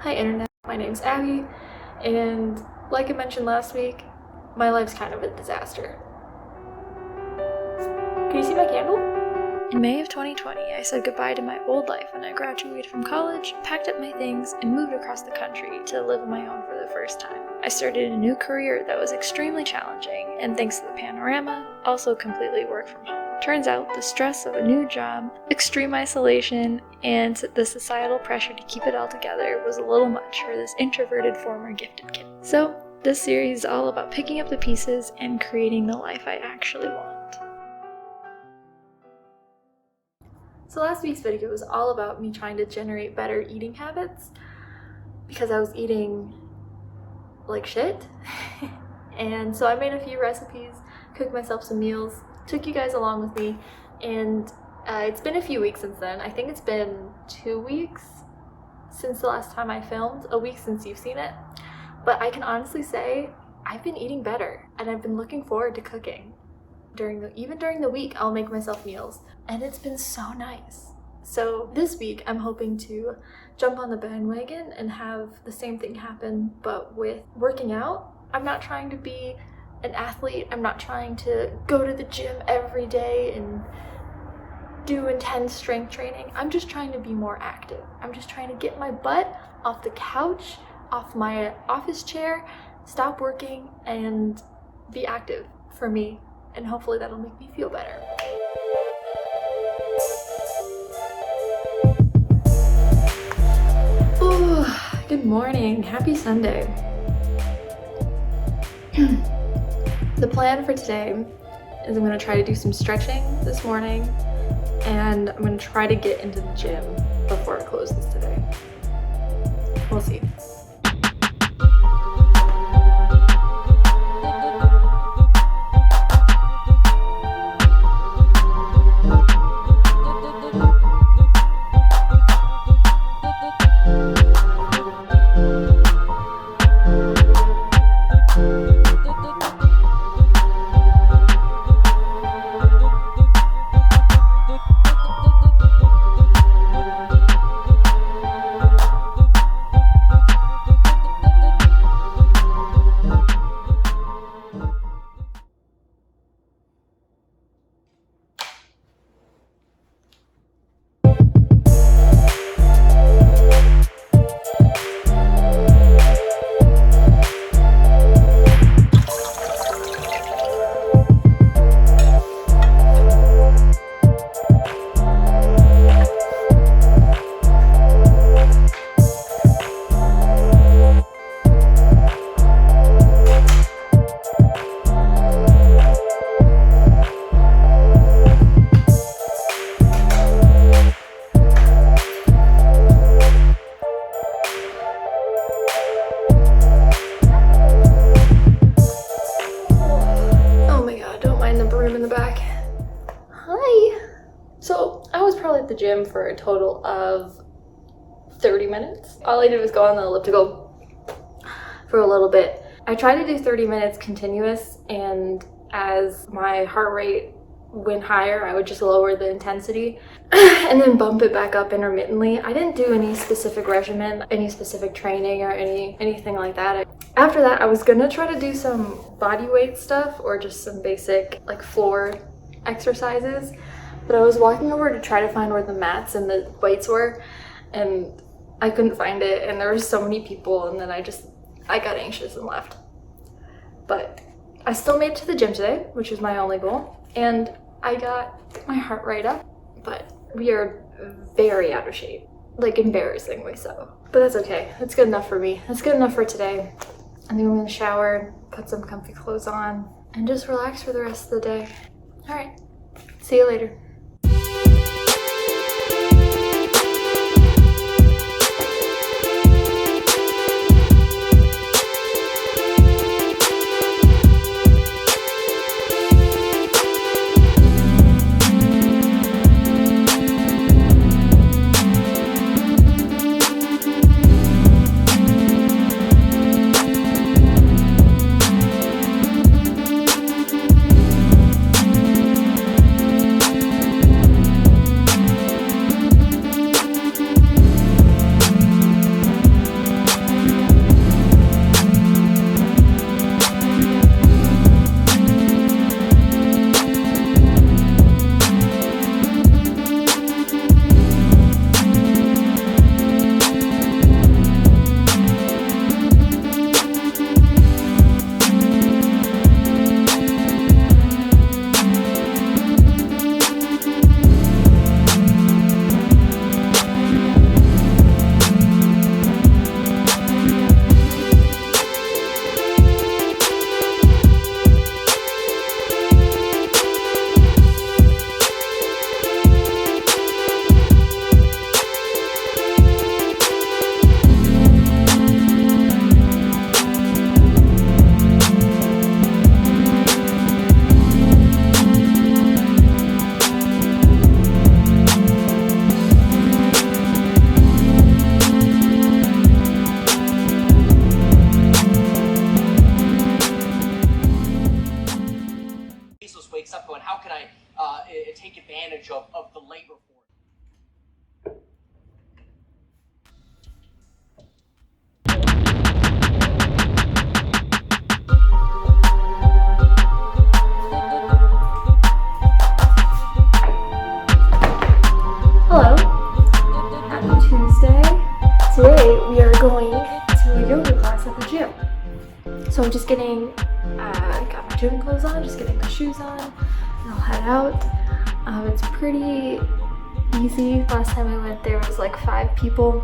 Hi Internet, my name's Abby, and like I mentioned last week, my life's kind of a disaster. Can you see my candle? In May of 2020, I said goodbye to my old life when I graduated from college, packed up my things, and moved across the country to live on my own for the first time. I started a new career that was extremely challenging, and thanks to the panorama, also completely work from home. Turns out the stress of a new job, extreme isolation, and the societal pressure to keep it all together was a little much for this introverted former gifted kid. So this series is all about picking up the pieces and creating the life I actually want. So last week's video was all about me trying to generate better eating habits because I was eating like shit. And so I made a few recipes, cooked myself some meals, took you guys along with me, and it's been a few weeks since then. I think it's been 2 weeks since the last time I filmed, a week since you've seen it. But I can honestly say I've been eating better, and I've been looking forward to cooking. Even during the week, I'll make myself meals, and it's been so nice. So this week, I'm hoping to jump on the bandwagon and have the same thing happen, but with working out. I'm not trying to be an athlete. I'm not trying to go to the gym every day and do intense strength training. I'm just trying to be more active. I'm just trying to get my butt off the couch, off my office chair, stop working, and be active for me. And hopefully that'll make me feel better. Ooh, good morning. Happy Sunday. The plan for today is I'm going to try to do some stretching this morning, and I'm going to try to get into the gym before it closes today. We'll see. At the gym for a total of 30 minutes. All I did was go on the elliptical for a little bit. I tried to do 30 minutes continuous, and as my heart rate went higher, I would just lower the intensity and then bump it back up intermittently. I didn't do any specific regimen, any specific training, or anything like that. After that, I was gonna try to do some body weight stuff or just some basic like floor exercises. But I was walking over to try to find where the mats and the weights were, and I couldn't find it, and there were so many people, and then I got anxious and left. But I still made it to the gym today, which is my only goal, and I got my heart rate up, but we are very out of shape, like embarrassingly so. But that's okay, that's good enough for me. That's good enough for today. And then I'm gonna shower, put some comfy clothes on, and just relax for the rest of the day. All right, see you later. are going to a yoga class at the gym. So I'm just getting, got my gym clothes on, just getting my shoes on, and I'll head out. It's pretty easy. Last time I went there was like 5 people.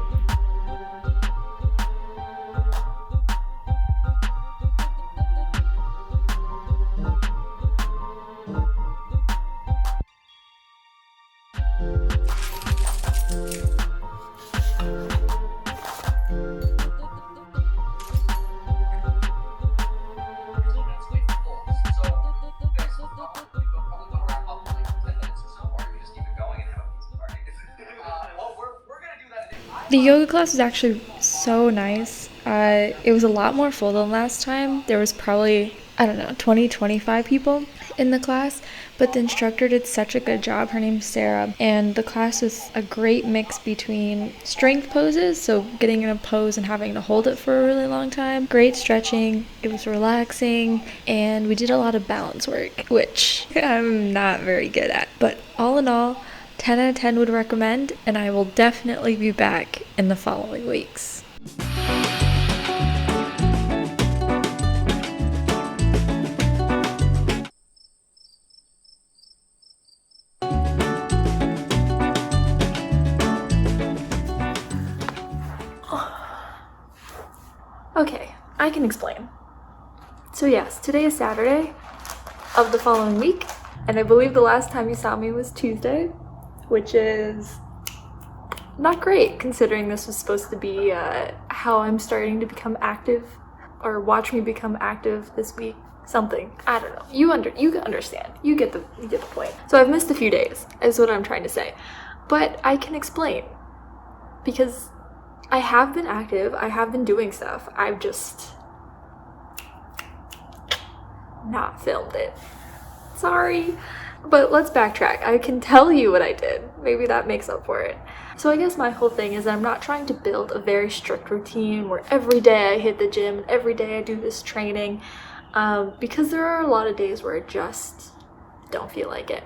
The yoga class was actually so nice. It was a lot more full than last time. There was probably, 20-25 people in the class, but the instructor did such a good job. Her name's Sarah, and the class was a great mix between strength poses, so getting in a pose and having to hold it for a really long time, great stretching, it was relaxing, and we did a lot of balance work, which I'm not very good at. But all in all, 10 out of 10 would recommend, and I will definitely be back in the following weeks. Okay, I can explain. So yes, today is Saturday of the following week, and I believe the last time you saw me was Tuesday, which is not great considering this was supposed to be how I'm starting to become active, or watch me become active this week. Something, I don't know. You understand. You get the point. So I've missed a few days, is what I'm trying to say. But I can explain, because I have been active, I have been doing stuff, I've just not filmed it. Sorry. But let's backtrack. I can tell you what I did. Maybe that makes up for it. So I guess my whole thing is I'm not trying to build a very strict routine where every day I hit the gym and every day I do this training, because there are a lot of days where I just don't feel like it.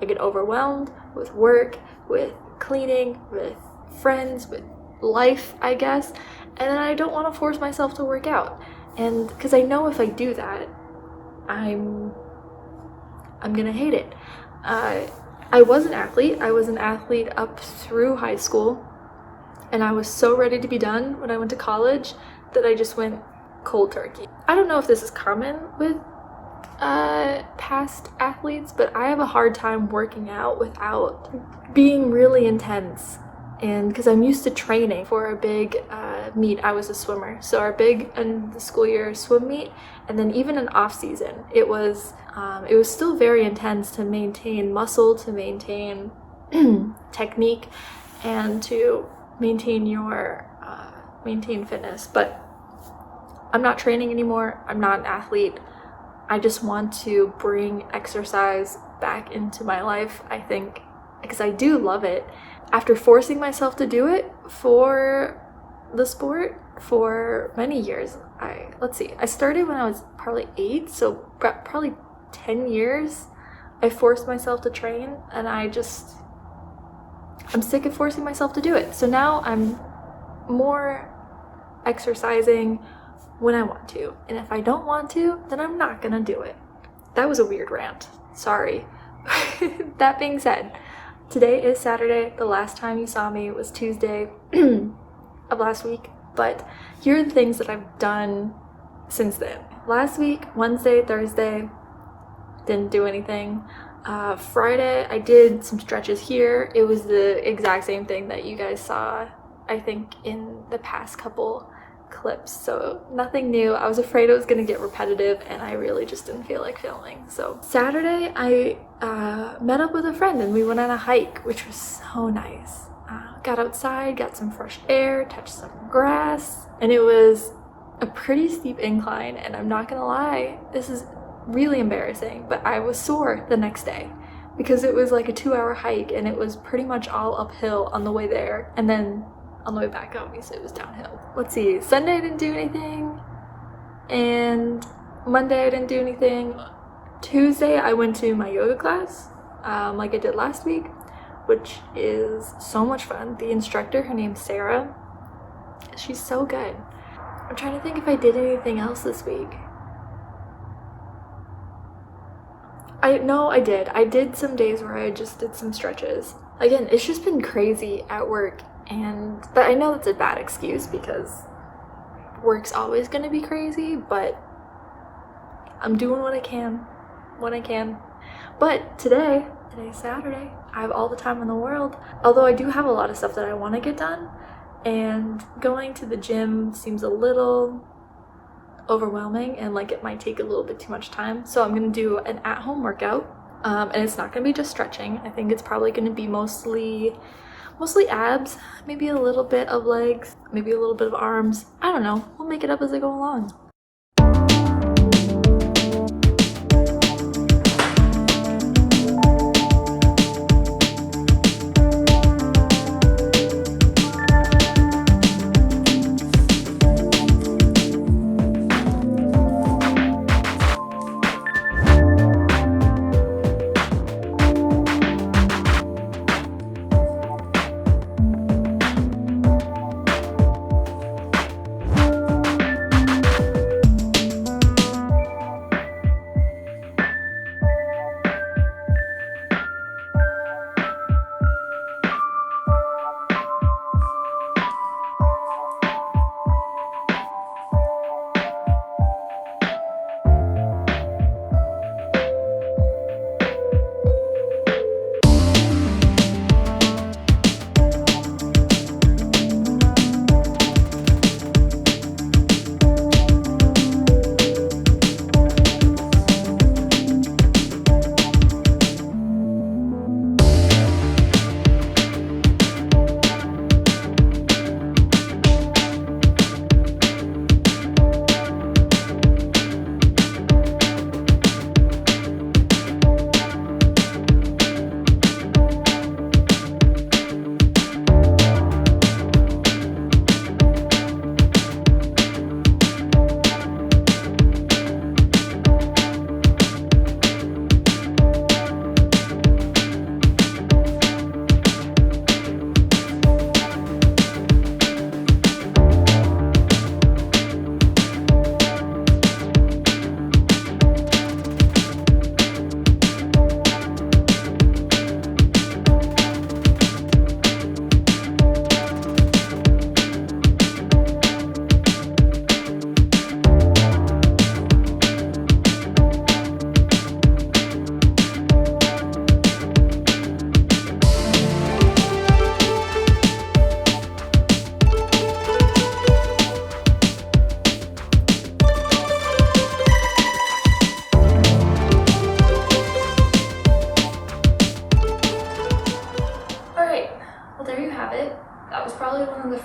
I get overwhelmed with work, with cleaning, with friends, with life, I guess, and then I don't want to force myself to work out. And because I know if I do that, I'm gonna hate it. I was an athlete. I was an athlete up through high school, and I was so ready to be done when I went to college that I just went cold turkey. I don't know if this is common with past athletes, but I have a hard time working out without being really intense. And because I'm used to training for a big meet, I was a swimmer. So our big end of the school year swim meet, and then even in off season, it was still very intense to maintain muscle, to maintain technique, and to maintain your maintain fitness. But I'm not training anymore. I'm not an athlete. I just want to bring exercise back into my life, I think, because I do love it. After forcing myself to do it for the sport for many years, I started when I was probably 8, so probably 10 years I forced myself to train, and I'm sick of forcing myself to do it. So now I'm more exercising when I want to, and if I don't want to, then I'm not gonna do it. That was a weird rant, sorry. That being said, today is Saturday. The last time you saw me was Tuesday of last week, but here are the things that I've done since then. Last week, Wednesday, Thursday, didn't do anything. Friday, I did some stretches here. It was the exact same thing that you guys saw, I think, in the past couple clips, so nothing new. I was afraid it was gonna get repetitive, and I really just didn't feel like filming. So Saturday, I met up with a friend and we went on a hike, which was so nice. Got outside, got some fresh air, touched some grass, and it was a pretty steep incline, and I'm not gonna lie, this is really embarrassing, but I was sore the next day because it was like a 2-hour hike, and it was pretty much all uphill on the way there, and then on the way back, obviously, it was downhill. Let's see, Sunday I didn't do anything, and Monday I didn't do anything. Tuesday I went to my yoga class, like I did last week, which is so much fun. The instructor, her name's Sarah. She's so good. I'm trying to think if I did anything else this week. I did. I did some days where I just did some stretches. Again, it's just been crazy at work, but I know that's a bad excuse because work's always gonna be crazy, but I'm doing what I can when I can. But today's Saturday. I have all the time in the world. Although I do have a lot of stuff that I want to get done, and going to the gym seems a little overwhelming and like it might take a little bit too much time. So I'm going to do an at-home workout, and it's not going to be just stretching. I think it's probably going to be mostly abs, maybe a little bit of legs, maybe a little bit of arms. I don't know. We'll make it up as I go along.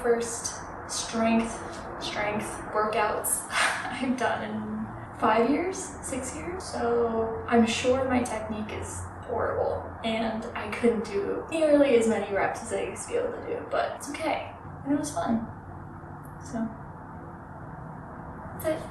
First strength workouts I've done in 5 years, 6 years. So I'm sure my technique is horrible and I couldn't do nearly as many reps as I used to be able to do, but it's okay. And it was fun. So that's it.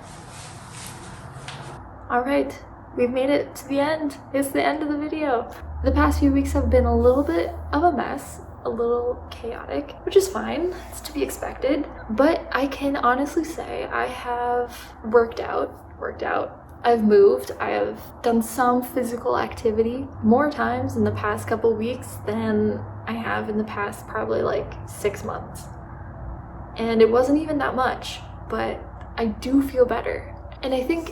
Alright, we've made it to the end. It's the end of the video. The past few weeks have been a little bit of a mess, a little chaotic, which is fine. It's to be expected. But I can honestly say I have worked out. I've moved. I have done some physical activity more times in the past couple weeks than I have in the past probably like 6 months. And it wasn't even that much, but I do feel better. And I think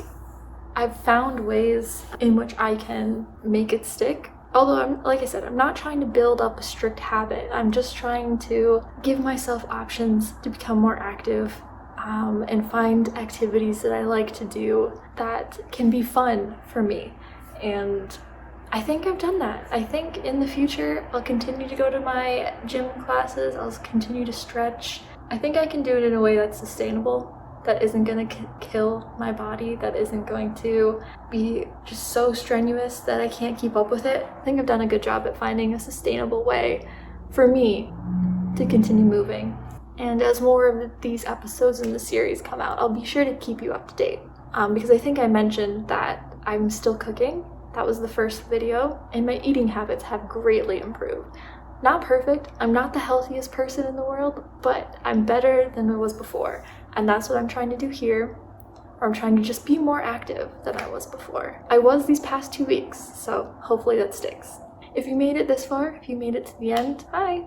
I've found ways in which I can make it stick. Although, like I said, I'm not trying to build up a strict habit. I'm just trying to give myself options to become more active, and find activities that I like to do that can be fun for me. And I think I've done that. I think in the future, I'll continue to go to my gym classes. I'll continue to stretch. I think I can do it in a way that's sustainable, that isn't going to kill my body, that isn't going to be just so strenuous that I can't keep up with it. I think I've done a good job at finding a sustainable way for me to continue moving. And as more of these episodes in the series come out, I'll be sure to keep you up to date. Because I think I mentioned that I'm still cooking. That was the first video, and my eating habits have greatly improved. Not perfect. I'm not the healthiest person in the world, but I'm better than I was before. And that's what I'm trying to do here. Or I'm trying to just be more active than I was before. I was these past 2 weeks, so hopefully that sticks. If you made it this far, if you made it to the end, hi!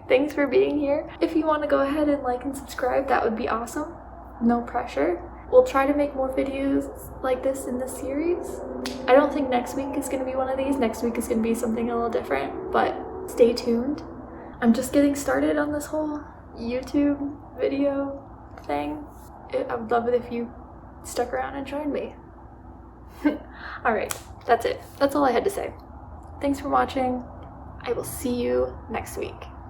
Thanks for being here. If you want to go ahead and like and subscribe, that would be awesome. No pressure. We'll try to make more videos like this in this series. I don't think next week is going to be one of these. Next week is going to be something a little different, but stay tuned. I'm just getting started on this whole YouTube video thing. I would love it if you stuck around and joined me. Alright, that's it. That's all I had to say. Thanks for watching. I will see you next week.